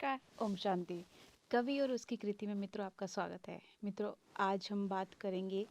नमस्कार, ओम शांति। कवि और उसकी कृति में मित्रों आपका स्वागत है। मित्रों, आज हम बात करेंगे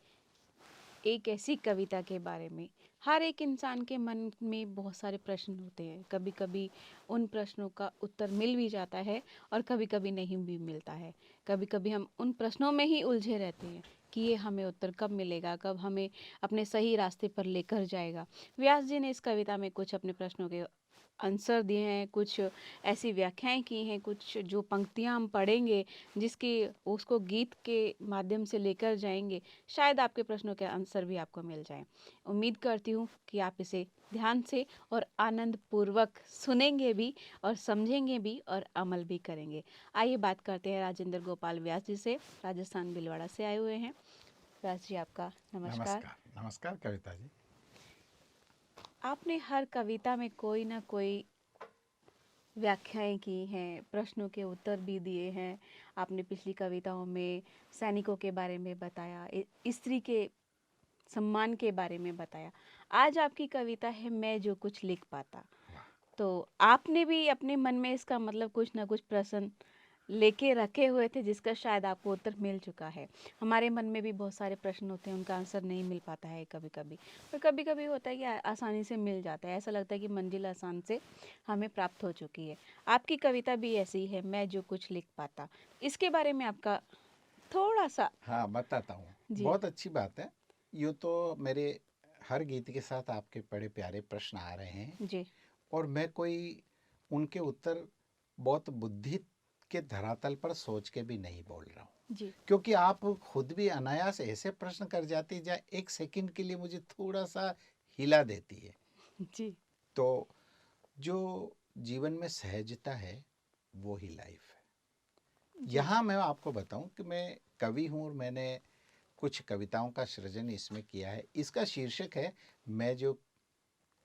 एक ऐसी कविता के बारे में। हर एक इंसान के मन में बहुत सारे प्रश्न होते हैं। कभी कभी उन प्रश्नों का उत्तर मिल भी जाता है और कभी कभी नहीं भी मिलता है। कभी कभी हम उन प्रश्नों में ही उलझे रहते हैं कि ये हमें उत्तर कब मिलेगा, कब हमें अपने सही रास्ते पर लेकर जाएगा। व्यास जी ने इस कविता में कुछ अपने प्रश्नों के आंसर दिए हैं, कुछ ऐसी व्याख्याएं की हैं, कुछ जो पंक्तियां हम पढ़ेंगे जिसकी उसको गीत के माध्यम से लेकर जाएंगे, शायद आपके प्रश्नों के आंसर भी आपको मिल जाएं। उम्मीद करती हूँ कि आप इसे ध्यान से और आनंद पूर्वक सुनेंगे भी और समझेंगे भी और अमल भी करेंगे। आइए बात करते हैं राजेंद्र गोपाल व्यास जी से। राजस्थान भीलवाड़ा से आए हुए हैं। व्यास जी, आपका नमस्कार। नमस्कार। नमस्कार कविता जी। आपने हर कविता में कोई ना कोई व्याख्याएं की हैं, प्रश्नों के उत्तर भी दिए हैं। आपने पिछली कविताओं में सैनिकों के बारे में बताया, स्त्री के सम्मान के बारे में बताया। आज आपकी कविता है मैं जो कुछ लिख पाता। तो आपने भी अपने मन में इसका मतलब कुछ ना कुछ प्रश्न लेके रखे हुए थे जिसका शायद आपको उत्तर मिल चुका है। हमारे मन में भी बहुत सारे प्रश्न होते हैं, उनका आंसर नहीं मिल पाता है कभी कभी, और कभी कभी होता है कि आसानी से मिल जाता है। ऐसा लगता है कि मंजिल आसान से हमें प्राप्त हो चुकी है। आपकी कविता भी ऐसी है, मैं जो कुछ लिख पाता। इसके बारे में आपका थोड़ा सा। हाँ, बताता हूँ। जी बहुत अच्छी बात है। यूँ तो मेरे हर गीत के साथ आपके बड़े प्यारे प्रश्न आ रहे हैं जी और मैं कोई उनके उत्तर बहुत बुद्धि के धरातल पर सोच के भी नहीं बोल रहा हूँ, जी क्योंकि आप खुद भी अनायास ऐसे प्रश्न कर जाती जहाँ एक सेकंड के लिए मुझे थोड़ा सा हिला देती है। जी तो जो जीवन में सहजता है वो ही लाइफ है। जी यहाँ मैं आपको बताऊं कि मैं कवि हूँ और मैंने कुछ कविताओं का सृजन इसमें किया है। इसका शीर्षक है मैं जो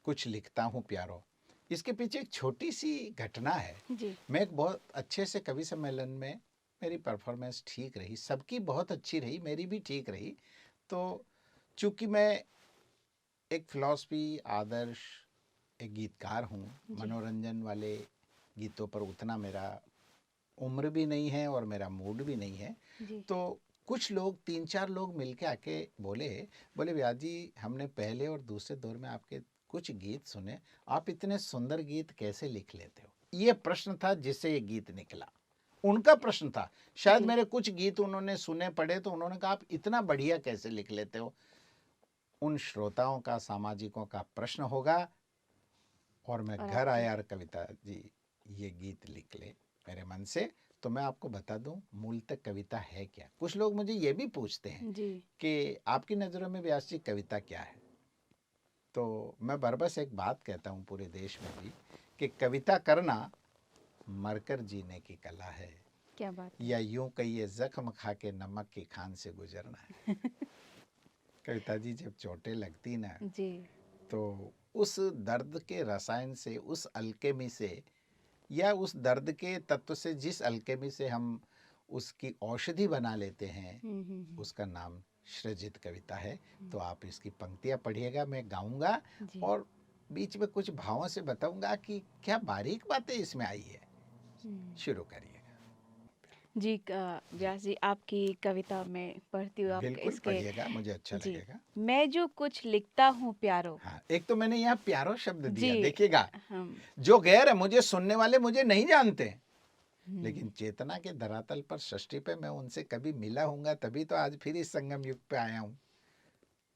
कुछ लिखता हूँ प्यारो। इसके पीछे एक छोटी सी घटना है। जी मैं एक बहुत अच्छे से कवि सम्मेलन में मेरी परफॉर्मेंस ठीक रही, सबकी बहुत अच्छी रही, मेरी भी ठीक रही। तो चूंकि मैं एक फिलॉसफी आदर्श एक गीतकार हूँ, जी मनोरंजन वाले गीतों पर उतना मेरा उम्र भी नहीं है और मेरा मूड भी नहीं है। जी तो कुछ लोग, तीन चार लोग मिलके आके बोले बोले व्यास जी, हमने पहले और दूसरे दौर में आपके कुछ गीत सुने, आप इतने सुंदर गीत कैसे लिख लेते हो। ये प्रश्न था जिससे ये गीत निकला। उनका प्रश्न था। शायद जी मेरे कुछ गीत उन्होंने सुने पढ़े तो उन्होंने कहा आप इतना बढ़िया कैसे लिख लेते हो। उन श्रोताओं का, सामाजिकों का प्रश्न होगा। और मैं और घर आपके। आया और कविता जी ये गीत लिख ले मेरे मन से। तो मैं आपको बता दूं मूलतः कविता है क्या। कुछ लोग मुझे ये भी पूछते हैं जी कि आपकी नज़रों में व्यास जी कविता क्या है। तो मैं बरबस एक बात कहता हूँ पूरे देश में भी कि कविता करना मरकर जीने की कला है, क्या बात है। या यूं कहिए जख्म खा के नमक की खान से गुजरना है। कविता जी जब चोटें लगती ना, जी तो उस दर्द के रसायन से, उस अल्केमी से, या उस दर्द के तत्व से, जिस अल्केमी से हम उसकी औषधि बना लेते हैं, हम्म। उसका नाम सृजित कविता है। तो आप इसकी पंक्तियाँ पढ़िएगा, मैं गाऊंगा जी और बीच में कुछ भावों से बताऊंगा कि क्या बारीक बातें इसमें आई है। शुरू करिएगा। जी जी, व्यास जी, आपकी कविता में पढ़ती हूँ आप बिल्कुल इसके। पढ़िएगा, मुझे अच्छा जी, लगेगा। मैं जो कुछ लिखता हूँ प्यारो। हाँ, एक तो मैंने यहाँ प्यारो शब्द जी दिया, देखिएगा। हम जो गैर है, मुझे सुनने वाले मुझे नहीं जानते, हम्म, लेकिन चेतना के धरातल पर सृष्टि पे मैं उनसे कभी मिला हूँगा, तभी तो आज फिर इस संगम युग पे आया हूँ।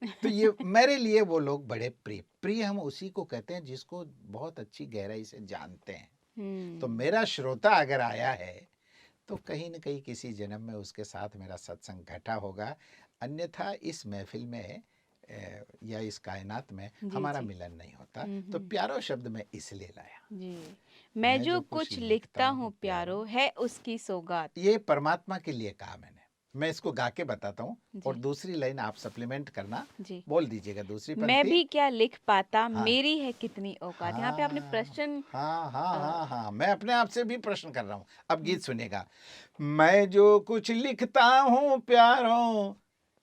तो ये मेरे लिए वो लोग बड़े प्रिय प्रिय, हम उसी को कहते हैं जिसको बहुत अच्छी गहराई से जानते हैं। तो हम्म, मेरा श्रोता अगर आया है तो कहीं न कहीं किसी जन्म में उसके साथ मेरा सत्संग घटा होगा। अन्यथा इस महफिल में या इस कायनात में जी हमारा जी मिलन नहीं होता। तो हम्म। प्यारो शब्द मैं इसलिए लाया। जी, मैं मैं जो जो कुछ कुछ लिखता लिखता हूँ हूँ प्यारो, प्यारो है उसकी सौगात। ये परमात्मा के लिए कहा मैंने। मैं इसको गा के बताता हूँ और जी दूसरी लाइन आप सप्लीमेंट करना, जी, बोल दीजिएगा दूसरी मैं पंक्ति। भी क्या लिख पाता, हाँ, मेरी है कितनी औकात। यहाँ पे आपने हाँ, प्रश्न हाँ, हाँ, अ, हाँ, हाँ, मैं अपने आप से भी प्रश्न कर रहा हूँ। अब हम्म, गीत सुनिएगा। मैं जो कुछ लिखता हूँ प्यारों,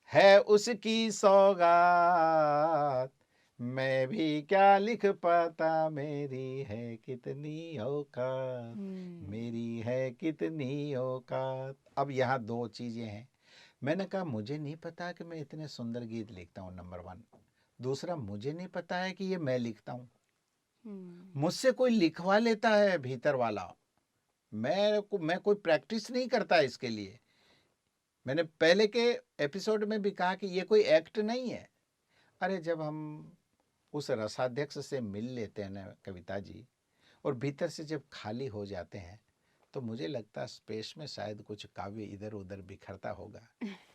है उसकी सौगात। मैं भी क्या लिख पाता, मेरी है कितनी औकात, मेरी है कितनी औकात। अब यहाँ दो चीजें हैं। मैंने कहा मुझे नहीं पता कि मैं इतने सुंदर गीत लिखता हूँ, नंबर वन। दूसरा, मुझे नहीं पता है कि ये मैं लिखता हूँ, मुझसे कोई लिखवा लेता है भीतर वाला। मैं कोई प्रैक्टिस नहीं करता इसके लिए। मैंने पहले के एपिसोड में भी कहा कि ये कोई एक्ट नहीं है। अरे जब हम उस रसाध्यक्ष से मिल लेते हैं ना कविता जी, और भीतर से जब खाली हो जाते हैं, तो मुझे लगता है स्पेस में शायद कुछ काव्य इधर उधर बिखरता होगा,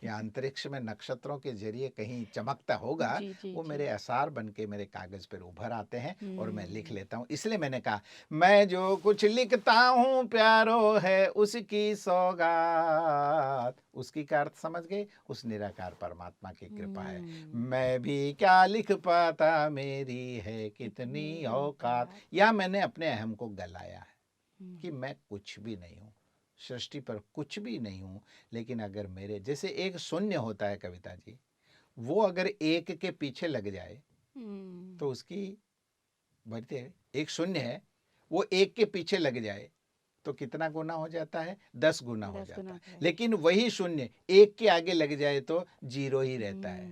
या अंतरिक्ष में नक्षत्रों के जरिए कहीं चमकता होगा। जी, जी, वो जी। मेरे आसार बन के मेरे कागज पर उभर आते हैं और मैं लिख लेता हूँ। इसलिए मैंने कहा, मैं जो कुछ लिखता हूँ प्यारो है उसकी सौगात। उसकी का अर्थ समझ गए? उस निराकार परमात्मा की कृपा है। मैं भी क्या लिख पाता, मेरी है कितनी औकात। या मैंने अपने अहम को गलाया है कि मैं कुछ भी नहीं हूँ, सृष्टि पर कुछ भी नहीं हूँ। लेकिन अगर मेरे जैसे एक शून्य होता है कविता जी, वो अगर एक के पीछे लग जाए तो उसकी बढ़ते, एक शून्य है, वो एक के पीछे लग जाए तो कितना गुना हो जाता है? 10 गुना हो 10 जाता गुना है। का है। लेकिन वही शून्य एक के आगे लग जाए तो 0 ही रहता है।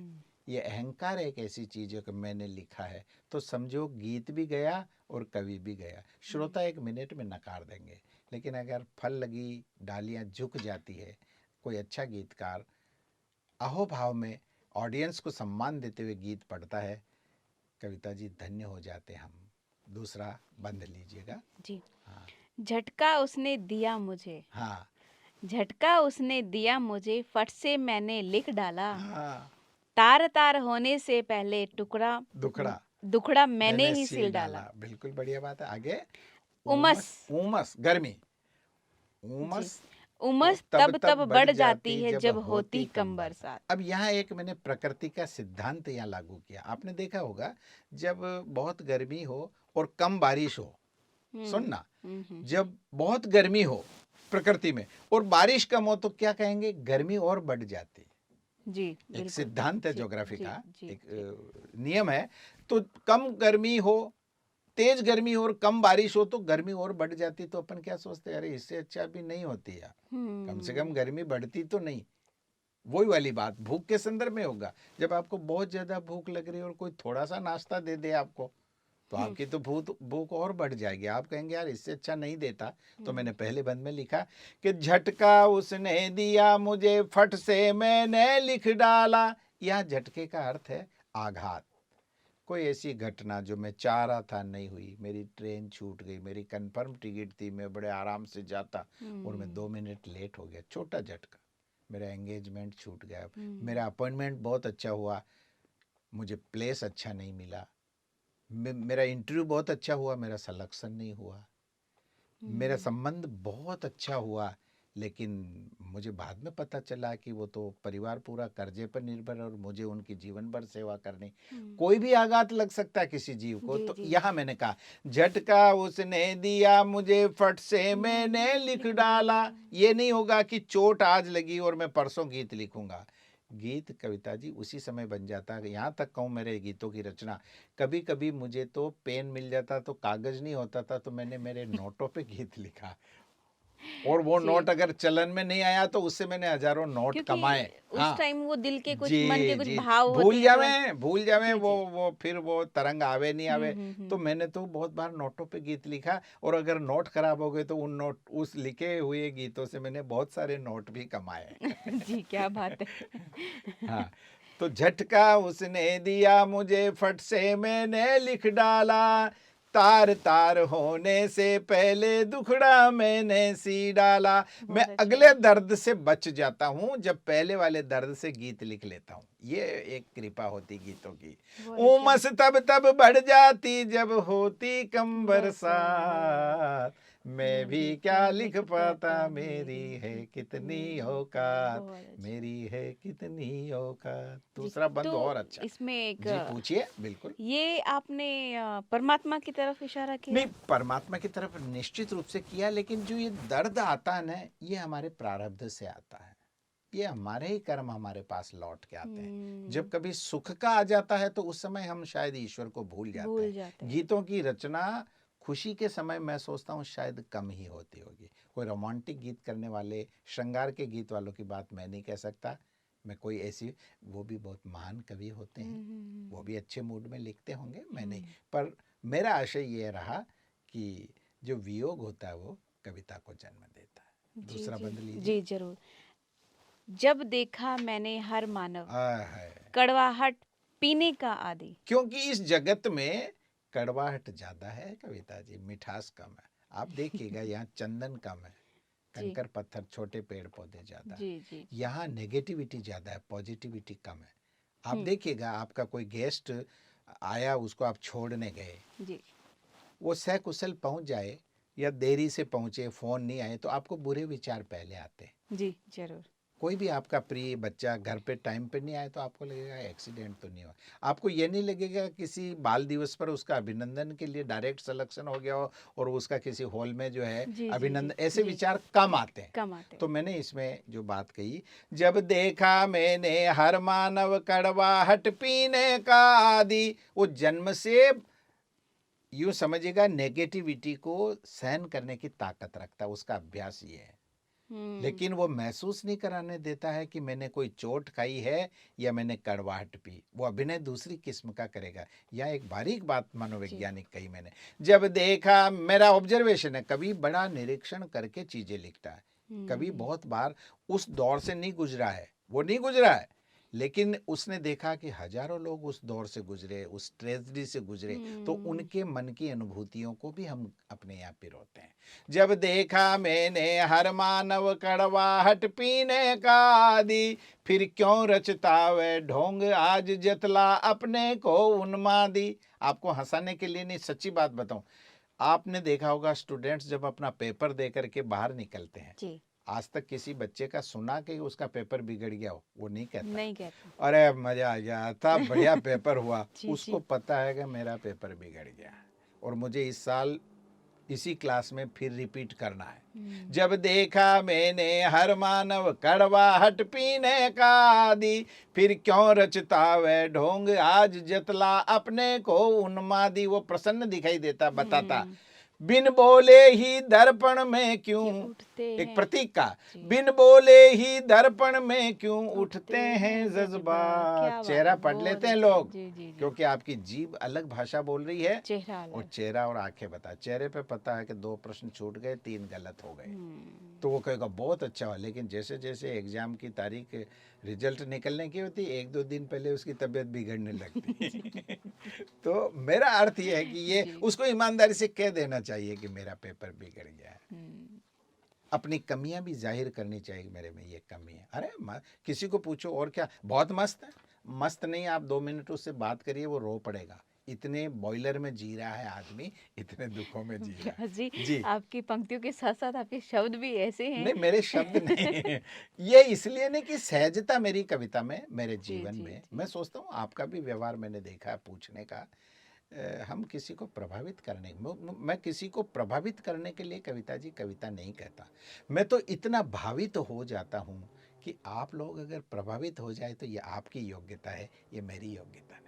ये अहंकार एक ऐसी चीज है कि मैंने लिखा है, तो समझो गीत भी गया और कवि भी गया। श्रोता 1 मिनट में नकार देंगे, लेकिन अगर फल लगी डालियां झुक जाती है, कोई अच्छा गीतकार अहोभाव में ऑडियंस को सम्मान देते हुए गीत पढ़ता है, कविता जी धन्य हो जाते हम। दूसरा बंद लीजिएगा। जी। हाँ झटका उसने दिया मुझे, हाँ झटका उसने दिया मुझे, फट से मैंने लिख डाला। हाँ, तार तार होने से पहले टुकड़ा दुखड़ा दुखड़ा मैंने मैंने ही सील सिल डाला। डाला। बिल्कुल बढ़िया बात है। आगे, उमस, उमस, उमस गर्मी, जी, उमस वो उमस तब तब तब तब बढ़ बढ़ जाती जाती है जब जब होती होती कम कम बरसात। बरसात। अब यहाँ एक मैंने प्रकृति का सिद्धांत यहाँ लागू किया। आपने देखा होगा जब बहुत गर्मी हो और कम बारिश हो, सुनना, जब बहुत गर्मी हो प्रकृति में और बारिश कम हो तो क्या कहेंगे? गर्मी और बढ़ जाती। जी, एक बिल्कुल। सिद्धांत है जी, ज्योग्राफी जी, का, जी, एक जी। नियम है। तो कम गर्मी हो, तेज गर्मी हो और कम बारिश हो तो गर्मी और बढ़ जाती। तो अपन क्या सोचते हैं, अरे इससे अच्छा भी नहीं होती यार, कम से कम गर्मी बढ़ती तो नहीं। वही वाली बात भूख के संदर्भ में होगा। जब आपको बहुत ज्यादा भूख लग रही है और कोई थोड़ा सा नाश्ता दे दे आपको, तो आपकी तो भूख भूख और बढ़ जाएगी। आप कहेंगे यार इससे अच्छा नहीं देता। तो मैंने पहले बंद में लिखा कि झटका उसने दिया मुझे, फट से मैंने लिख डाला। यह झटके का अर्थ है आघात। कोई ऐसी घटना जो मैं चाह रहा था नहीं हुई, मेरी ट्रेन छूट गई, मेरी कंफर्म टिकट थी, मैं बड़े आराम से जाता और मैं 2 मिनट लेट हो गया, छोटा झटका। मेरा एंगेजमेंट छूट गया, मेरा अपॉइंटमेंट बहुत अच्छा हुआ, मुझे प्लेस अच्छा नहीं मिला, मेरा इंटरव्यू बहुत अच्छा हुआ, मेरा सिलेक्शन नहीं हुआ, मेरा संबंध बहुत अच्छा हुआ, लेकिन मुझे बाद में पता चला कि वो तो परिवार पूरा कर्जे पर निर्भर है और मुझे उनकी जीवन भर सेवा करनी। कोई भी आघात लग सकता है किसी जीव को। जी, तो जी, यहाँ मैंने कहा झटका उसने दिया मुझे, फट से मैंने लिख डाला। ये नहीं होगा कि चोट आज लगी और मैं परसों गीत लिखूंगा। गीत कविता जी उसी समय बन जाता है। यहाँ तक कहूँ मेरे गीतों की रचना, कभी कभी मुझे तो पेन मिल जाता तो कागज नहीं होता था, तो मैंने मेरे नोटों पे गीत लिखा, और वो जी। नोट अगर चलन में नहीं आया तो उससे मैंने हजारों नोट क्योंकि कमाए। उस हाँ टाइम वो दिल के कुछ मन के जी कुछ जी, भाव होते हैं तुरंत। भूल जावे जी, जी। वो फिर वो तरंग आवे नहीं आवे। तो मैंने तो बहुत बार नोटों पे गीत लिखा, और अगर नोट खराब हो गए तो उन नोट उस लिखे हुए गीतों से मैंने बहुत सारे नोट भी कमाए। जी, क्या बात है। हाँ, तो झटका उसने दिया मुझे, फट से मैंने लिख डाला। तार तार होने से पहले दुखड़ा मैंने सी डाला। मैं बहुत अच्छा। अगले दर्द से बच जाता हूँ जब पहले वाले दर्द से गीत लिख लेता हूँ। ये एक कृपा होती गीतों की। बहुत अच्छा। उमस तब तब बढ़ जाती जब होती कम बरसात। बरसात। मैं भी क्या लिख पाता, मेरी है कितनी औकात, बहुत अच्छा। मेरी है कितनी औकात। जी, दूसरा बंद तो और अच्छा। इसमें एक जी पूछिए। बिल्कुल। ये आपने परमात्मा की तरफ इशारा नहीं, किया। परमात्मा की तरफ निश्चित रूप से किया, लेकिन जो ये दर्द आता है ना, ये हमारे प्रारब्ध से आता है। ये हमारे ही कर्म हमारे पास लौट के आते हैं। जब हम्म, कभी सुख का आ जाता है तो उस समय हम शायद ईश्वर को भूल जाते भूल हैं। जाते हैं। गीतों की रचना खुशी के समय मैं सोचता हूँ शायद कम ही होती होगी। कोई रोमांटिक गीत करने वाले, श्रृंगार के गीत वालों की बात मैं नहीं कह सकता। मैं कोई ऐसी, वो भी बहुत महान कवि होते हैं, वो भी अच्छे मूड में लिखते होंगे, मैं नहीं। पर मेरा आशय ये रहा कि जो वियोग होता है वो कविता को जन्म देता है। जी दूसरा जी बंद लीजिए। जी जरूर। जब देखा मैंने हर मानव आय हाय। कड़वाहट पीने का आदि। क्योंकि इस जगत में कड़वाहट ज्यादा है कविता जी, मिठास कम है। आप देखिएगा यहाँ चंदन कम है, जी कंकर पत्थर, छोटे पेड़ पौधे ज्यादा है। जी जी जी। यहाँ नेगेटिविटी ज्यादा है, पॉजिटिविटी कम है। आप हम्म, देखिएगा, आपका कोई गेस्ट आया, उसको आप छोड़ने गए, जी वो सकुशल पहुंच जाए या देरी से पहुंचे, फोन नहीं आए, तो आपको बुरे विचार पहले आते हैं। जी जरूर। कोई भी आपका प्रिय बच्चा घर पे टाइम पे नहीं आया तो आपको लगेगा एक्सीडेंट तो नहीं हुआ। आपको ये नहीं लगेगा किसी बाल दिवस पर उसका अभिनंदन के लिए डायरेक्ट सिलेक्शन हो गया हो और उसका किसी हॉल में जो है जी जी जी अभिनंदन, ऐसे जी विचार कम आते हैं। कम आते तो हैं। मैंने इसमें जो बात कही, जब देखा मैंने हर मानव कड़वाहट पीने का आदि, वो जन्म से यूं समझिएगा नेगेटिविटी को सहन करने की ताकत रखता है, उसका अभ्यास ये है। हम्म, लेकिन वो महसूस नहीं कराने देता है कि मैंने कोई चोट खाई है या मैंने कड़वाहट पी। वो अभिनय दूसरी किस्म का करेगा। यह एक बारीक बात जी मनोवैज्ञानिक कही मैंने। जब देखा, मेरा ऑब्जर्वेशन है, कभी बड़ा निरीक्षण करके चीजें लिखता है। कभी हम्म, बहुत बार उस दौर से नहीं गुजरा है, वो नहीं गुजरा है, लेकिन उसने देखा कि हजारों लोग उस दौर से गुजरे, उस ट्रेजेडी से गुजरे, तो हम्म, उनके मन की अनुभूतियों को भी हम अपने यहाँ पिरोते हैं। जब देखा मैंने हर मानव कड़वाहट पीने का आदि, फिर क्यों रचता वह ढोंग आज जतला अपने को उन्मादी। आपको हंसाने के लिए नहीं, सच्ची बात बताऊं, आपने देखा होगा स्टूडेंट्स जब अपना पेपर दे करके बाहर निकलते हैं, जी आज तक किसी बच्चे का सुना कि उसका पेपर बिगड़ गया हो? वो नहीं कहता। नहीं कहता। अरे मजा आ गया था, बढ़िया पेपर हुआ। जी उसको जी। पता है कि मेरा पेपर बिगड़ गया और मुझे इस साल इसी क्लास में फिर रिपीट करना है। जब देखा मैंने हर मानव कड़वाहट पीने का आदि, फिर क्यों रचता वह ढोंग आज जतला अपने को उन्मादी। वो प्रसन्न दिखाई देता, बताता, हम्म, बिन बोले ही दर्पण में क्यों, कि उठते एक हैं। प्रतीक का, जी बिन बोले ही दर्पण में क्यों उठते उठते हैं हैं जज्बात। जज्बात। क्या बात चेहरा है, पढ़ बहुत लेते हैं अच्छा। लोग, जी जी जी। क्योंकि आपकी जीभ अलग भाषा बोल रही है चेहरा और अलग। चेहरा और आंखें बता। चेहरे पे पता है कि 2 प्रश्न छूट गए, 3 गलत हो गए, हम्म, तो वो कहेगा बहुत अच्छा हुआ। लेकिन जैसे जैसे एग्जाम की तारीख, रिजल्ट निकलने की होती, 1-2 दिन पहले उसकी तबीयत बिगड़ने लगती। तो मेरा अर्थ ये है कि ये जी। उसको ईमानदारी से कह देना चाहिए कि मेरा पेपर बिगड़ गया है। हम्म, अपनी कमियां भी जाहिर करनी चाहिए कि मेरे में ये कमी है। अरे किसी को पूछो और क्या, बहुत मस्त है, मस्त नहीं, आप 2 मिनट उससे बात करिए, वो रो पड़ेगा। इतने बॉयलर में जी रहा है आदमी, इतने दुखों में जी रहा व्यास जी, है जी। आपकी पंक्तियों के साथ साथ आपके शब्द भी ऐसे हैं। नहीं, मेरे शब्द नहीं। ये इसलिए नहीं कि सहजता मेरी कविता में, मेरे जी जीवन जी में, जी मैं सोचता हूँ आपका भी व्यवहार मैंने देखा है पूछने का। हम किसी को प्रभावित करने, मैं किसी को प्रभावित करने के लिए कविता जी कविता नहीं कहता। मैं तो इतना भावित हो जाता हूँ कि आप लोग अगर प्रभावित हो जाए तो ये आपकी योग्यता है, ये मेरी योग्यता नहीं।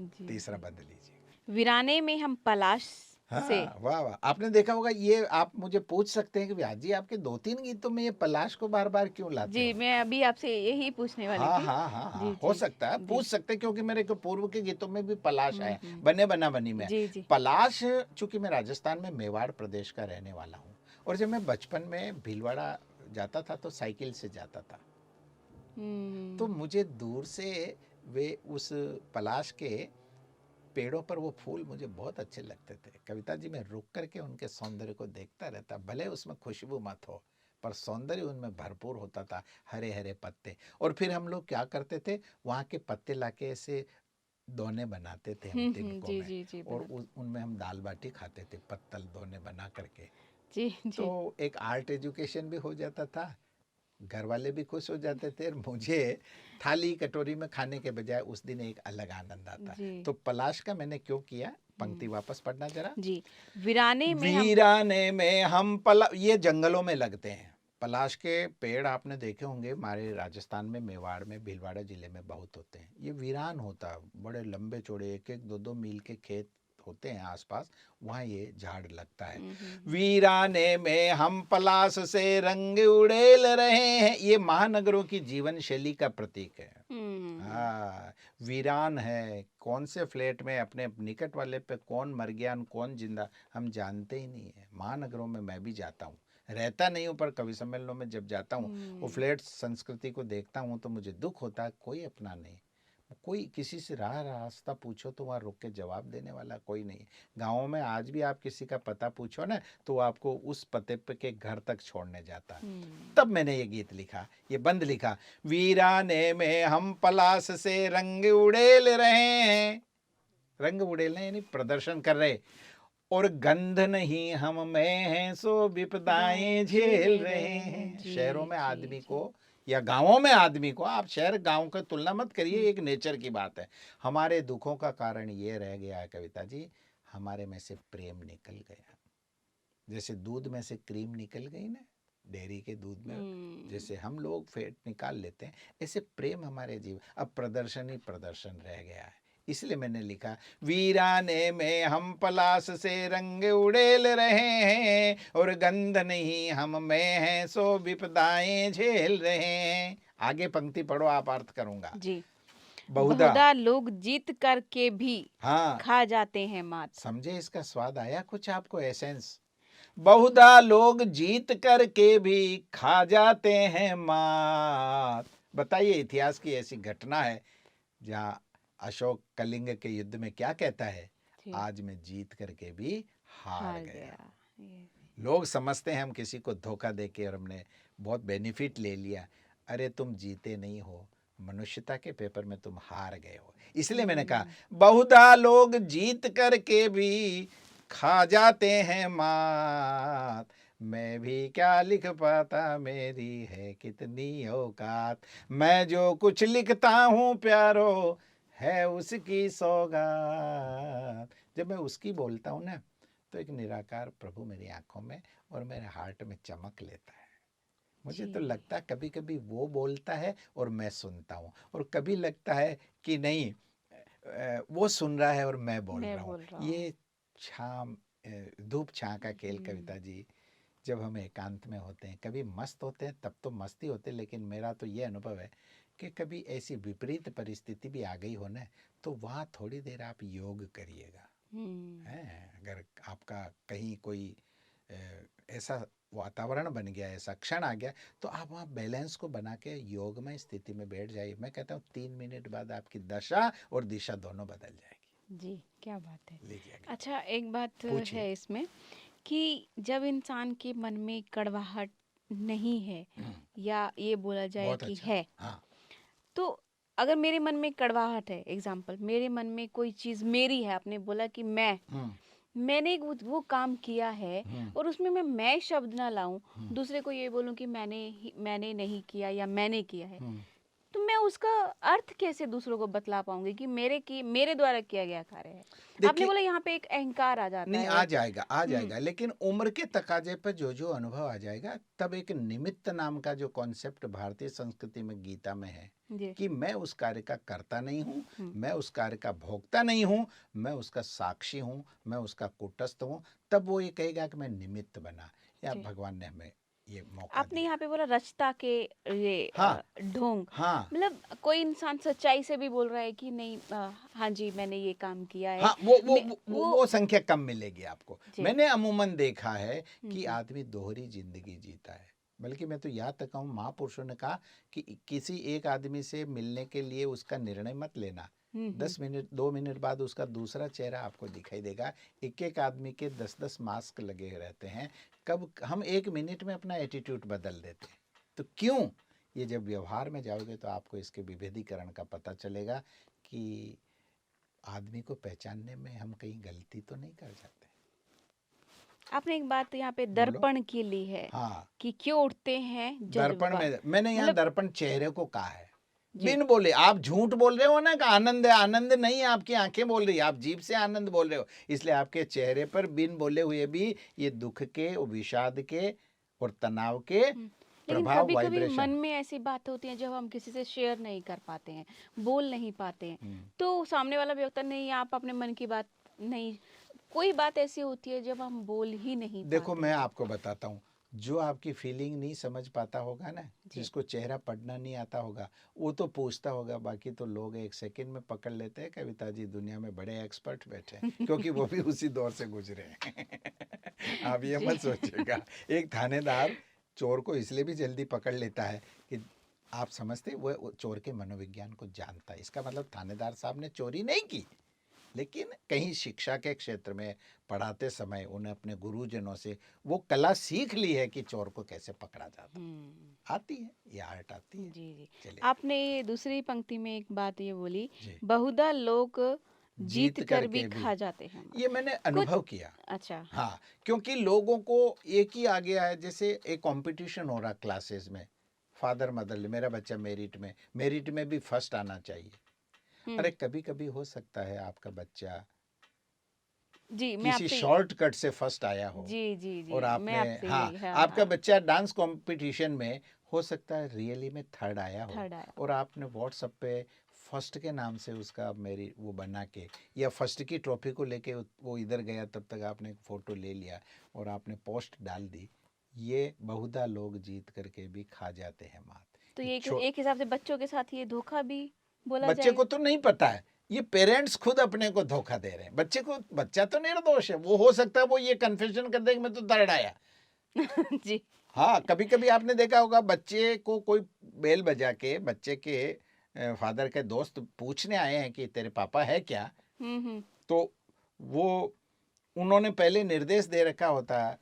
जी तीसरा जी। बंद लीजिए। वीराने में हम पलाश से। हाँ, वाह वाह। आपने देखा होगा, ये आप मुझे पूछ सकते हैं कि व्यास जी आपके 2-3 गीतों में ये पलाश को बार बार क्यों लाते जी, हो? मैं अभी आपसे यही पूछने वाली हाँ थी। हाँ हाँ हाँ, जी हो जी सकता है, जी। पूछ सकते हैं, क्योंकि मेरे को पूर्व के गीतों में भी पलाश आया, हम्म। बने बना बनी में। जी जी। पलाश, चूंकि मैं राजस्थान में मेवाड़ प्रदेश का रहने वाला हूँ, और जब मैं बचपन में भीलवाड़ा जाता था तो साइकिल से जाता था, तो हम्म, मुझे दूर से वे उस पलाश के पेड़ों पर वो फूल मुझे बहुत अच्छे लगते थे। कविता जी, मैं रुक करके उनके सौंदर्य को देखता रहता, भले उसमें खुशबू मत हो, पर सौंदर्य उनमें भरपूर होता था, हरे हरे पत्ते। और फिर हम लोग क्या करते थे, वहाँ के पत्ते लाके ऐसे दोने बनाते थे हम तिनकों जी में, जी जी और बनाते। उनमें हम दाल बाटी खाते थे, पत्तल दोने बना करके। जी जी। तो एक आर्ट एजुकेशन भी हो जाता था, घर वाले भी खुश हो जाते थे, और मुझे थाली कटोरी में खाने के बजाय उस दिन एक अलग आनंद आता। जी। तो पलाश का मैंने क्यों किया, पंक्ति वापस पढ़ना जरा। जी। वीराने में हम। वीराने में हम पला, ये जंगलों में लगते हैं, पलाश के पेड़ आपने देखे होंगे, हमारे राजस्थान में, मेवाड़ में, भीलवाड़ा जिले में बहुत होते हैं। ये वीरान होता है, बड़े लंबे चौड़े, 1-1 2-2 मील के खेत होते हैं आसपास, वहाँ ये झाड़ लगता है। वीराने में हम पलाश से रंग उड़ेल रहे हैं, ये महानगरों की जीवन शैली का प्रतीक है। हाँ, वीरान है। कौन से फ्लैट में अपने निकट वाले पे कौन मर गया, कौन जिंदा, हम जानते ही नहीं है। महानगरों में मैं भी जाता हूँ, रहता नहीं हूँ, पर कवि सम्मेलनों में जब जाता हूँ, वो फ्लैट संस्कृति को देखता हूँ तो मुझे दुख होता है। कोई अपना नहीं, कोई किसी से रास्ता पूछो तो वहाँ रुक के जवाब देने वाला कोई नहीं। गाँव में आज भी आप किसी का पता पूछो ना, तो वो आपको उस पते पे के घर तक छोड़ने जाता है। तब मैंने ये गीत लिखा, ये बंद लिखा, वीराने में हम पलाश से रंग उड़ेल रहे हैं। रंग उड़ेलने यानी प्रदर्शन कर रहे, और गंध नहीं हम में हैं, सो विपदाएं झेल रहे हैं। शहरों में आदमी को या गांवों में आदमी को, आप शहर गांव का तुलना मत करिए, एक नेचर की बात है। हमारे दुखों का कारण ये रह गया है कविता जी, हमारे में से प्रेम निकल गया। जैसे दूध में से क्रीम निकल गई ना, डेयरी के दूध में जैसे हम लोग फैट निकाल लेते हैं, ऐसे प्रेम हमारे जीवन, अब प्रदर्शन ही प्रदर्शन रह गया है। इसलिए मैंने लिखा, वीराने में हम पलाश से रंग उड़ेल रहे हैं, और गंध नहीं हम में हैं, सो विपदाएं झेल रहे हैं। आगे पंक्ति पढ़ो, आप अर्थ करूंगा जी। बहुधा बहुधा लोग जीत करके भी हाँ खा जाते हैं मात। समझे, इसका स्वाद आया कुछ आपको, एसेंस। बहुधा लोग जीत करके भी खा जाते हैं मात। बताइए, इतिहास की ऐसी घटना है जहाँ अशोक कलिंग के युद्ध में क्या कहता है, आज मैं जीत करके भी हार गया। लोग समझते हैं हम किसी को धोखा देके और हमने बहुत बेनिफिट ले लिया। अरे तुम जीते नहीं हो, मनुष्यता के पेपर में तुम हार गए हो। इसलिए मैंने कहा, बहुधा लोग जीत करके भी खा जाते हैं मात। मैं भी क्या लिख पाता, मेरी है कितनी औकात। मैं जो कुछ लिखता हूँ प्यारो, है उसकी सौगात। जब मैं उसकी बोलता हूँ ना, तो एक निराकार प्रभु मेरी आंखों में और मेरे हार्ट में चमक लेता है। मुझे तो लगता है कभी कभी वो बोलता है और मैं सुनता हूँ, और कभी लगता है कि नहीं, वो सुन रहा है और मैं बोल रहा हूँ। ये छाम धूप छां का खेल कविता जी, जब हम एकांत में होते हैं, कभी मस्त होते हैं तब तो मस्ती होते, लेकिन मेरा तो ये अनुभव है कि कभी ऐसी विपरीत परिस्थिति भी आ गई हो ना, तो वहाँ थोड़ी देर आप योग करिएगा। अगर आपका कहीं कोई ऐसा वातावरण बन गया, ऐसा क्षण आ गया, तो आप वहाँ बैलेंस को बना के योगमय स्थिति में बैठ जाइए। मैं कहता हूँ 3 मिनट बाद आपकी दशा और दिशा दोनों बदल जाएगी। जी, क्या बात है। लीजिएगा। अच्छा, एक बात है इसमें कि जब इंसान के मन में कड़वाहट नहीं है, या ये बोला जाए कि अच्छा। है, हाँ। तो अगर मेरे मन में कड़वाहट है, एग्जाम्पल मेरे मन में कोई चीज मेरी है, आपने बोला कि मैंने वो काम किया है, और उसमें मैं शब्द ना लाऊं, दूसरे को ये बोलूं कि मैंने नहीं किया या मैंने किया है, तो मैं उसका अर्थ कैसे दूसरों को बतला पाऊंगी कि मेरे द्वारा किया गया कार्य है। आपने बोला यहाँ पे एक अहंकार आ जाता नहीं, है। आ जाएगा, लेकिन उम्र के तकाजे पर जो जो अनुभव आ जाएगा, तब एक निमित्त नाम का जो कॉन्सेप्ट भारतीय संस्कृति में, गीता में है, कि मैं उस कार्य का कर्ता नहीं हूँ, मैं उस कार्य का भोक्ता नहीं हूँ, मैं उसका साक्षी हूँ, मैं उसका कूटस्थ हूँ, तब वो ये कहेगा कि मैं निमित्त बना, या भगवान ने हमें ये मौका आपने यहाँ पे बोला रचता के ये ढोंग, मतलब कोई इंसान सच्चाई से भी बोल रहा है कि नहीं, हाँ जी मैंने ये काम किया है। हाँ, वो संख्या कम मिलेगी आपको। मैंने अमूमन देखा है कि आदमी दोहरी जिंदगी जीता है। बल्कि मैं तो यहाँ तक कहूँ, महापुरुषों ने कहा कि किसी एक आदमी से मिलने के लिए उसका निर्णय मत लेना, 10 मिनट 2 मिनट बाद उसका दूसरा चेहरा आपको दिखाई देगा। एक एक आदमी के 10-10 मास्क लगे रहते हैं। कब हम 1 मिनट में अपना एटीट्यूड बदल देते हैं, तो क्यों? ये जब व्यवहार में जाओगे तो आपको इसके विभेदीकरण का पता चलेगा कि आदमी को पहचानने में हम कहीं गलती तो नहीं कर जाते। आपने एक बात यहाँ पे दर्पण की ली है। हाँ, कि क्यों उठते हैं दर्पण में, मैंने यहाँ दर्पण चेहरे को कहा है, बिन बोले। आप झूठ बोल रहे हो ना कि आनंद है, आनंद नहीं, आपकी आंखें बोल रही है, आप जीभ से आनंद बोल रहे हो, इसलिए आपके चेहरे पर बिन बोले हुए भी ये दुख के, विषाद के और तनाव के लेकिन प्रभाव, कभी-कभी मन वाइब्रेशन। में ऐसी बातें होती हैं जब हम किसी से शेयर नहीं कर पाते हैं, बोल नहीं पाते हैं, हम्म। तो सामने वाला भी होता है नहीं आप अपने मन की बात नहीं, कोई बात ऐसी होती है जब हम बोल ही नहीं देखो पाते मैं हैं। आपको बताता हूँ, जो आपकी फीलिंग नहीं समझ पाता होगा ना, जी। जिसको चेहरा पढ़ना नहीं आता होगा, वो तो पूछता होगा, बाकी तो लोग एक सेकंड में पकड़ लेते हैं। कविता जी दुनिया में बड़े एक्सपर्ट बैठे हैं, क्योंकि वो भी उसी दौर से गुजरे हैं। आप ये जी। मत सोचिएगा। एक थानेदार चोर को इसलिए भी जल्दी पकड़ लेता है कि आप समझते, वो चोर के मनोविज्ञान को जानता है। इसका मतलब थानेदार साहब ने चोरी नहीं की, लेकिन कहीं शिक्षा के क्षेत्र में पढ़ाते समय उन्हें अपने गुरुजनों से वो कला सीख ली है कि चोर को कैसे पकड़ा जाता। हुँ। आती है, ये आर्ट आती है। जी, जी। चलिए। आपने ये दूसरी पंक्ति में एक बात ये बोली, जी। बहुधा लोग जीत जीत कर भी करके भी, खा जाते हैं ये मात। मैंने कुछ अनुभव किया। अच्छा। हाँ, क्योंकि लोगों को एक ही आ गया है, जैसे एक कंपटीशन हो रहा क्लासेस में, फादर मदर, मेरा बच्चा मेरिट में भी फर्स्ट आना चाहिए। अरे हुँ। कभी कभी हो सकता है आपका बच्चा जी, मैं किसी आपसे शॉर्टकट से फर्स्ट आया हो, जी, जी, और जी। मैं आपने, आपसे हाँ, यही हाँ, आपका हाँ। बच्चा डांस कंपटीशन में हो सकता है रियली में थर्ड आया हो, थर्ड आया। और आपने व्हाट्सएप पे फर्स्ट के नाम से उसका मेरी वो बना के, या फर्स्ट की ट्रॉफी को लेके वो इधर गया, तब तक आपने एक फ़ोटो ले लिया और आपने पोस्ट डाल दी। ये बहुधा लोग जीत करके भी खा जाते हैं मात। तो ये ये एक एक हिसाब से बच्चों के साथ ये धोखा भी बोला बच्चे को जाएगा? तो नहीं पता है, ये पेरेंट्स खुद अपने को धोखा दे रहे हैं। बच्चा तो निर्दोष है, वो हो सकता है वो ये कन्फेशन कर दे कि मैं तो थर्ड आया। जी। हाँ, कभी कभी आपने देखा होगा, बच्चे को कोई बेल बजा के बच्चे के फादर के दोस्त पूछने आए हैं कि तेरे पापा है क्या, हुँ, हुँ। तो वो उन्होंने पहले निर्देश दे रखा होता है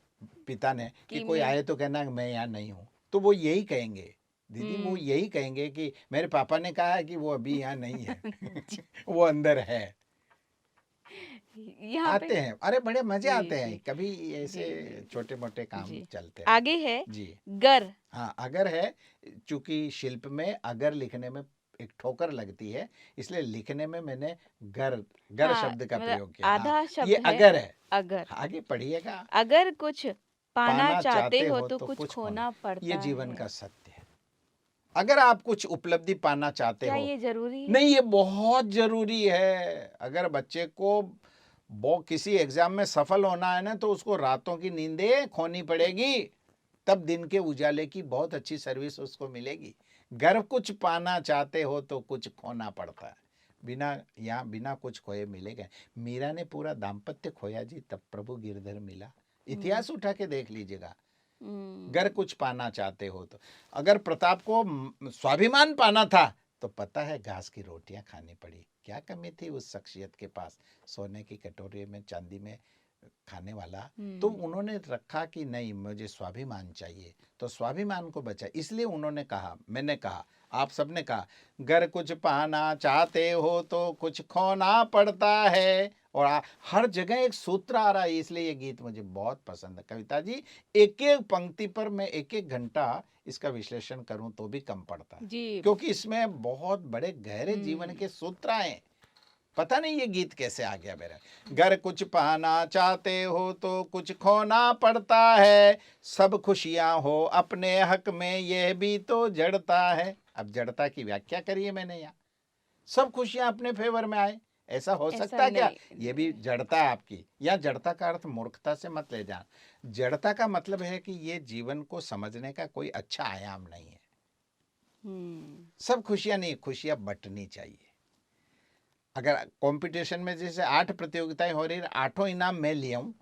पिता ने कि कि कोई मैं आए तो कहना मैं यहाँ नहीं हूँ, तो वो यही कहेंगे, दीदी वो हुँ। यही कहेंगे कि मेरे पापा ने कहा है कि वो अभी यहाँ नहीं है। जी, वो अंदर है। यहाँ पे आते हैं, अरे बड़े मजे जी, आते हैं, जी। कभी जी, ऐसे जी, जी। छोटे मोटे काम जी। चलते आगे रहते है हैं। जी। गर। हाँ, अगर है, चूंकि शिल्प में अगर लिखने में एक ठोकर लगती है, इसलिए लिखने में मैंने गर गर हाँ, शब्द का मतलब प्रयोग किया। हाँ, आधा ये शब्द है अगर है, अगर। आगे पढ़िएगा। अगर कुछ पाना पाना चाहते चाहते हो हो तो तो कुछ कुछ खोना, खोना ये पड़ता जीवन है। का सत्य है। अगर आप कुछ उपलब्धि पाना चाहते क्या हो, ये ज़रूरी है? नहीं, ये बहुत जरूरी है। अगर बच्चे को वो किसी एग्जाम में सफल होना है ना, तो उसको रातों की नींदें खोनी पड़ेगी, तब दिन के उजाले की बहुत अच्छी सर्विस उसको मिलेगी। घर कुछ पाना चाहते हो तो कुछ खोना पड़ता है, बिना कुछ खोए मिलेगा। मीरा ने पूरा दाम्पत्य खोया जी, तब प्रभु गिरधर मिला। हुँ, इतिहास उठा के देख लीजिएगा। घर हुँ। कुछ पाना चाहते हो तो, अगर प्रताप को स्वाभिमान पाना था, तो पता है घास की रोटियां खानी पड़ी। क्या कमी थी उस शख्सियत के पास, सोने की कटोरी में, चांदी में खाने वाला। तो हुँ। उन्होंने रखा कि नहीं, मुझे स्वाभिमान चाहिए, तो स्वाभिमान को बचा। इसलिए उन्होंने कहा, मैंने कहा, आप सबने कहा, घर कुछ पाना चाहते हो तो कुछ खोना पड़ता है। और हर जगह एक सूत्र आ रहा है, इसलिए ये गीत मुझे बहुत पसंद है। कविता जी, एक एक पंक्ति पर मैं एक एक घंटा इसका विश्लेषण करूं तो भी कम पड़ता है, जी। क्योंकि इसमें बहुत बड़े गहरे जीवन हुँ। के सूत्र आए। पता नहीं ये गीत कैसे आ गया मेरा। घर कुछ पाना चाहते हो तो कुछ खोना पड़ता है, सब खुशियां हो अपने हक में यह भी तो जड़ता है। अब जड़ता की व्याख्या करिए मैंने यहाँ, सब खुशियां अपने फेवर में आए, ऐसा हो ऐसा सकता है क्या? नहीं ये भी नहीं। जड़ता है आपकी। या जड़ता का अर्थ मूर्खता से मत ले जाना। जड़ता का मतलब है कि ये जीवन को समझने का कोई अच्छा आयाम नहीं है। हुँ। सब खुशियां नहीं, खुशियां बंटनी चाहिए। अगर कंपटीशन में जैसे 8 प्रतियोगिताएं हो रही है, 8 इनाम मैं ले आऊं,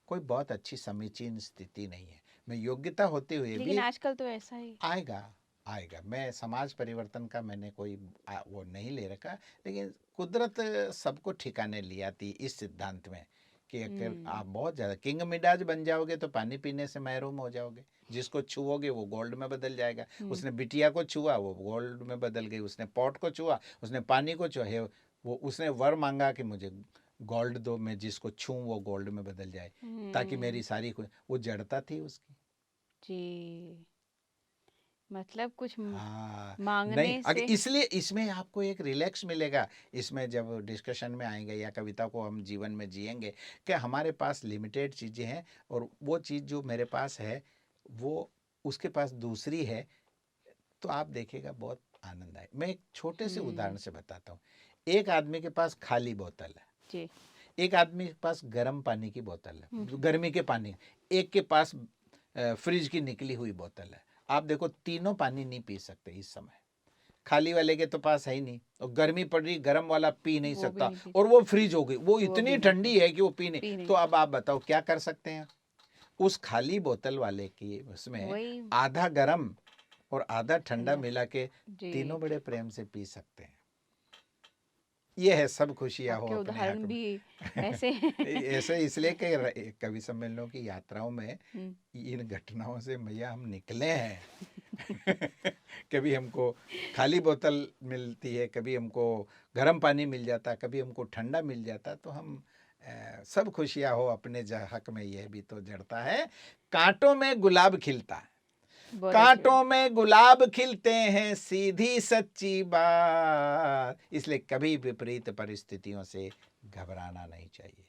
कोई बहुत अच्छी समीचीन स्थिति नहीं है। मैं योग्यता होते हुए लेकिन भी, आजकल तो ऐसा ही आएगा, आएगा। मैं समाज परिवर्तन का मैंने कोई वो नहीं ले रखा, लेकिन कुदरत सबको ठिकाने ले आती इस सिद्धांत में कि अगर हुँ। आप बहुत ज़्यादा किंग मिडाज बन जाओगे तो पानी पीने से महरूम हो जाओगे। जिसको छुओगे वो गोल्ड में बदल जाएगा। हुँ। उसने बिटिया को छुआ, वो गोल्ड में बदल गई। उसने पॉट को छुआ, उसने पानी को छुआ, वो उसने वर मांगा कि मुझे गोल्ड दो, मैं जिसको छूँ वो गोल्ड में बदल जाए, ताकि हुँ। मेरी सारी वो जड़ता थी उसकी। जी। मतलब कुछ हाँ, नहीं, माँगने अगर से इसलिए इसमें आपको एक रिलैक्स मिलेगा। इसमें जब डिस्कशन में आएंगे या कविता को हम जीवन में जिएंगे, कि हमारे पास लिमिटेड चीज़ें हैं, और वो चीज़ जो मेरे पास है वो उसके पास दूसरी है, तो आप देखिएगा बहुत आनंद आए। मैं एक छोटे से उदाहरण से बताता हूँ। एक आदमी के पास खाली बोतल है, जी। एक आदमी के पास गर्म पानी की बोतल है, गर्मी के पानी, एक के पास फ्रिज की निकली हुई बोतल है। आप देखो तीनों पानी नहीं पी सकते इस समय। खाली वाले के तो पास है ही नहीं, और गर्मी पड़ रही, गर्म वाला पी नहीं वो भी सकता, नहीं पी और वो फ्रीज हो गई, वो वो इतनी भी नहीं ठंडी है कि वो पी नहीं। नहीं तो अब आप बताओ क्या कर सकते हैं? उस खाली बोतल वाले की उसमें वही आधा गर्म और आधा ठंडा ठंडा। मिला के जी, तीनों बड़े प्रेम से पी सकते हैं। ये है सब खुशियां हो आपके अपने हक उदाहरण में। भी ऐसे हैं। ऐसे इसलिए कि कवि सम्मेलनों की यात्राओं में हुँ, इन घटनाओं से मैया हम निकले हैं। कभी हमको खाली बोतल मिलती है, कभी हमको गर्म पानी मिल जाता, कभी हमको ठंडा मिल जाता, तो हम सब खुशियां हो अपने हक में, यह भी तो जड़ता है। कांटों में गुलाब खिलता है, बहुत अच्छी बात। कांटों में गुलाब खिलते हैं, सीधी सच्ची बात। इसलिए कभी विपरीत परिस्थितियों से घबराना नहीं चाहिए।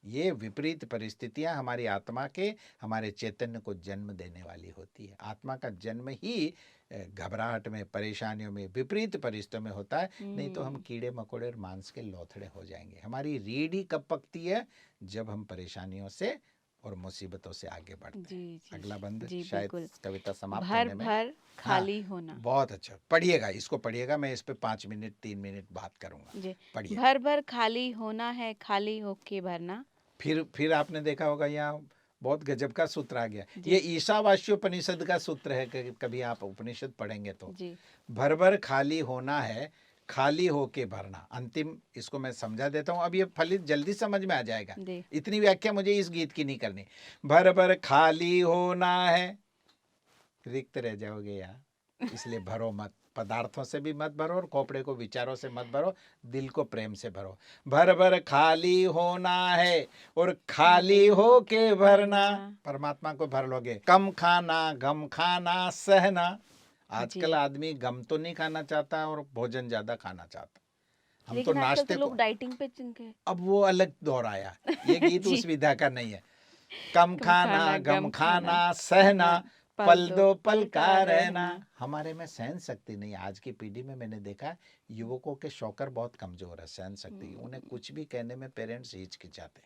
ये विपरीत परिस्थितियां हमारी आत्मा के, हमारे चैतन्य को जन्म देने वाली होती है। आत्मा का जन्म ही घबराहट में, परेशानियों में, विपरीत परिस्थितियों में होता है। नहीं तो हम कीड़े मकोड़े और मांस के लोथड़े हो जाएंगे। हमारी रीढ़ ही कब पकती है? जब हम परेशानियों से और मुसीबतों से आगे बढ़ते हैं। जी, जी। अगला बंद जी, शायद बिल्कुल। कविता समाप्त भर होने में। भर हाँ, खाली होना। बहुत अच्छा, पढ़िएगा, इसको पढ़िएगा। मैं इस पे 5 मिनट 3 मिनट बात करूंगा। जी। पढ़िए। भर भर खाली होना है, खाली होके भरना। फिर आपने देखा होगा यहाँ बहुत गजब का सूत्र आ गया। ये जी, ईशावास्योपनिषद का सूत्र है कि कभी आप उपनिषद पढ़ेंगे तो जी, भर भर खाली होना है, खाली होके भरना। अंतिम इसको मैं समझा देता हूँ, अब ये फलित जल्दी समझ में आ जाएगा। जी। इतनी व्याख्या मुझे इस गीत की नहीं करनी। भर भर खाली होना है, रिक्त रह जाओगे यार, इसलिए भरो मत। पदार्थों से भी मत भरो और खोपड़े को विचारों से मत भरो, दिल को प्रेम से भरो। भर भर खाली होना है और खाली हो के भरना, परमात्मा को भर लोगे। कम खाना, गम खाना, सहना। आजकल जी। आदमी गम तो नहीं खाना चाहता और भोजन ज्यादा खाना चाहता। हम तो लेकिन आजकल तो नाश्ते लोग को, डाइटिंग पे चिंके। अब वो अलग दौर आया। ये गीत जी। उस विधा का नहीं है। कम कम खाना, खाना, गम गम खाना, खाना, सहना, सहना, पल दो पल पल का का रहना। रहना। हमारे में सहन शक्ति नहीं। आज की पीढ़ी में मैंने देखा युवकों के शौकर बहुत कमजोर है, सहन शक्ति। उन्हें कुछ भी कहने में पेरेंट्स हिचकिचाते,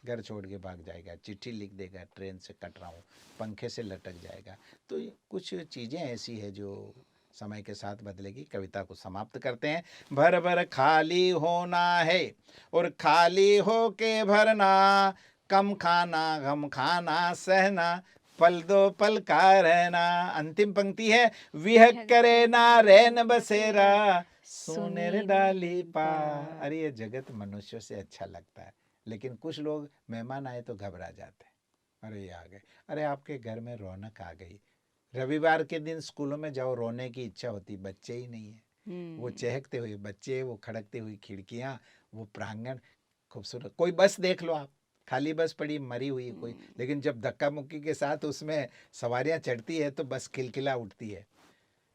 घर छोड़ के भाग जाएगा, चिट्ठी लिख देगा, ट्रेन से कट रहा हूँ, पंखे से लटक जाएगा। तो ये कुछ चीज़ें ऐसी है जो समय के साथ बदलेगी। कविता को समाप्त करते हैं। भर भर खाली होना है और खाली हो के भरना, कम खाना, गम खाना, सहना, पल दो पल का रहना। अंतिम पंक्ति है, विह करे ना रैन बसेरा, सोनेर डाली पा। अरे ये जगत मनुष्यों से अच्छा लगता है, लेकिन कुछ लोग मेहमान आए तो घबरा जाते हैं। अरे ये आ गए, अरे आपके घर में रौनक आ गई। रविवार के दिन स्कूलों में जाओ, रोने की इच्छा होती, बच्चे ही नहीं है। वो चहकते हुए बच्चे, वो खड़कती हुई खिड़कियां, वो प्रांगण खूबसूरत। कोई बस देख लो आप, खाली बस पड़ी, मरी हुई कोई, लेकिन जब धक्का मुक्की के साथ उसमें सवारियां चढ़ती है तो बस खिलखिला उठती है।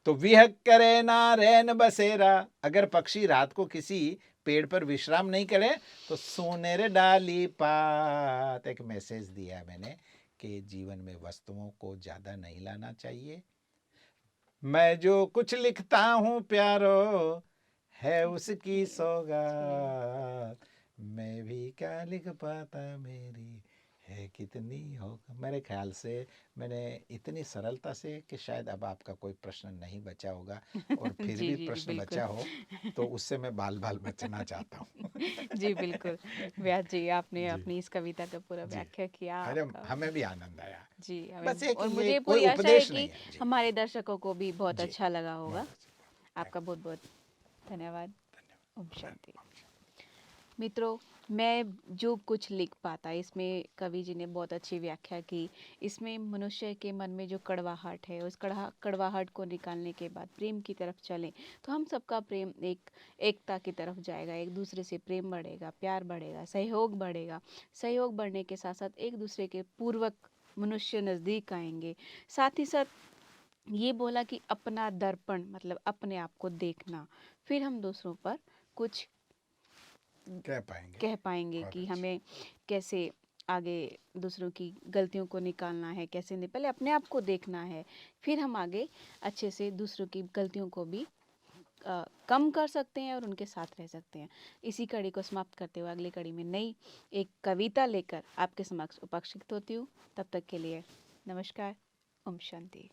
तो विह करे ना रैन बसेरा, अगर पक्षी रात को किसी पेड़ पर विश्राम नहीं करे तो सोनेरे डाली पात। एक मैसेज दिया है मैंने कि जीवन में वस्तुओं को ज्यादा नहीं लाना चाहिए। मैं जो कुछ लिखता हूँ प्यारो है उसकी सौगात, मैं भी क्या लिख पाता, मेरी है कितनी होगा। मेरे ख्याल से मैंने इतनी सरलता से कि शायद अब आपका कोई प्रश्न नहीं बचा होगा, और फिर जी, भी जी, जी, प्रश्न बिल्कुल। बचा हो तो उससे मैं बाल बाल बचना चाहता हूँ। जी, बिल्कुल। व्यास जी, आपने जी अपनी इस कविता का पूरा जी, व्याख्या किया अरे आपका। हमें भी आनंद आया। जी, बस हमें एक और ये मुझे कोई पूरी आशा है उपदेश कि नहीं है। जी हमारे दर्शकों को भी बहुत जी, अच्छा लगा होगा। बहुत अच्छा, आपका बहुत-बहुत धन्यवाद। ओम शांति। धन्यवाद। मित्रों, मैं जो कुछ लिख पाता, इसमें कवि जी ने बहुत अच्छी व्याख्या की। इसमें मनुष्य के मन में जो कड़वाहट है, उस कड़वाहट को निकालने के बाद प्रेम की तरफ चलें, तो हम सबका प्रेम एकता की तरफ जाएगा। एक दूसरे से प्रेम बढ़ेगा, प्यार बढ़ेगा, सहयोग बढ़ेगा। सहयोग बढ़ने के साथ साथ एक दूसरे के पूर्वक मनुष्य नज़दीक आएंगे। साथ ही साथ ये बोला कि अपना दर्पण मतलब अपने आप को देखना, फिर हम दूसरों पर कुछ कह पाएंगे। कह पाएंगे बहुत कि अच्छा। हमें कैसे आगे दूसरों की गलतियों को निकालना है, कैसे नहीं, पहले अपने आप को देखना है, फिर हम आगे अच्छे से दूसरों की गलतियों को भी कम कर सकते हैं और उनके साथ रह सकते हैं। इसी कड़ी को समाप्त करते हुए अगली कड़ी में नई एक कविता लेकर आपके समक्ष उपस्थित होती हूँ। तब तक के लिए नमस्कार। ओम शांति।